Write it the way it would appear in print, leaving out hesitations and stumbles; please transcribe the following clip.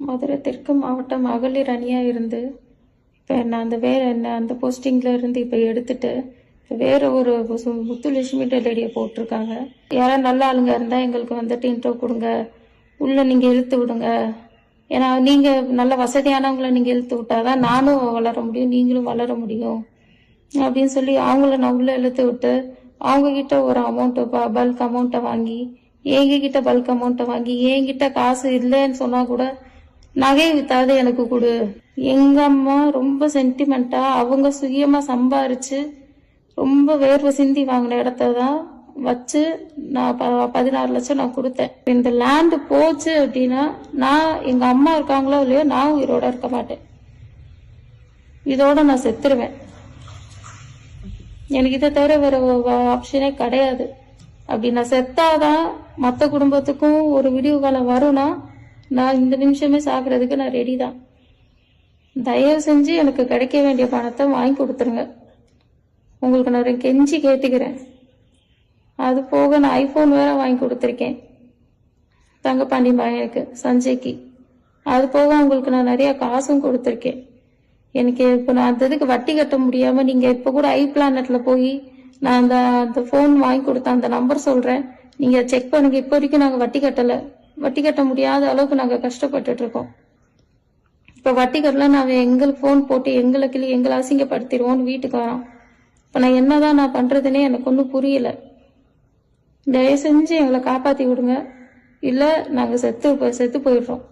மதுரை தெற்கு மாவட்ட மகளிர் அணியாக இருந்து இப்போ நான் அந்த போஸ்டிங்கில் இருந்து இப்போ எடுத்துட்டு இப்போ வேற ஒரு முத்துலட்சுமி டெல்லடியை போட்டிருக்காங்க. யாராவது நல்ல ஆளுங்க இருந்தால் எங்களுக்கு வந்துட்டு இன்ட்ரோ கொடுங்க, உள்ளே நீங்கள் இழுத்து விடுங்க. ஏன்னா நீங்கள் நல்ல வசதியானவங்களை நீங்கள் இழுத்து விட்டாதான் நானும் வளர முடியும், நீங்களும் வளர முடியும் அப்படின்னு சொல்லி அவங்கள நான் உள்ளே இழுத்து விட்டு அவங்கக்கிட்ட ஒரு பல்க் அமௌண்ட்டை வாங்கி எங்ககிட்ட பல்க் அமௌண்ட்டை வாங்கி என்கிட்ட காசு இல்லைன்னு சொன்னால் கூட நகை வித்தாவது எனக்கு கொடு. எங்க அம்மா ரொம்ப சென்டிமெண்டா அவங்க சுயமா சம்பாரிச்சு ரொம்ப வேர்வை சிந்தி வாங்கின இடத்த தான் வச்சு நான் 16 லட்சம் நான் கொடுத்தேன். இந்த லேண்டு போச்சு அப்படின்னா நான் எங்க அம்மா இருக்காங்களோ இல்லையோ நான் உயிரோட இருக்க மாட்டேன், இதோட நான் செத்துருவேன். எனக்கு இதை தவிர வேற ஆப்ஷனே கிடையாது. அப்படி நான் செத்தாதான் மற்ற குடும்பத்துக்கும் ஒரு விடிவு காலம் வரும்னா நான் இந்த நிமிஷமே சாகிறதுக்கு நான் ரெடி தான். தயவு செஞ்சு எனக்கு கிடைக்க வேண்டிய பணத்தை வாங்கி கொடுத்துருங்க. உங்களுக்கு நான் கெஞ்சி கேட்டுக்கிறேன். அது போக நான் ஐபோன் வேற வாங்கி கொடுத்துருக்கேன் தங்கப்பாண்டி மகனுக்கு சஞ்சய்க்கு. அது போக உங்களுக்கு நான் நிறைய காசும் கொடுத்துருக்கேன். எனக்கு இப்போ நான் அந்த இதுக்கு வட்டி கட்ட முடியாம நீங்க இப்ப கூட iPlanet போய் நான் அந்த போன் வாங்கி கொடுத்த அந்த நம்பர் சொல்றேன், நீங்க செக் பண்ணுங்க. இப்போ வரைக்கும் நாங்க வட்டி கட்டல, வட்டி கட்ட முடியாத அளவுக்கு நாங்க கஷ்டப்பட்டுட்டு இருக்கோம். இப்ப வட்டி கட்டல நான் எங்களுக்கு போன் போட்டு எங்களை அசிங்கப்படுத்திடுவோம்னு வீட்டுக்கு வரோம். இப்ப நான் என்னதான் நான் பண்றதுன்னே எனக்கு ஒன்றும் புரியல. தயவு செஞ்சு எங்களை காப்பாத்தி விடுங்க, இல்ல நாங்க செத்து போயிடுறோம்.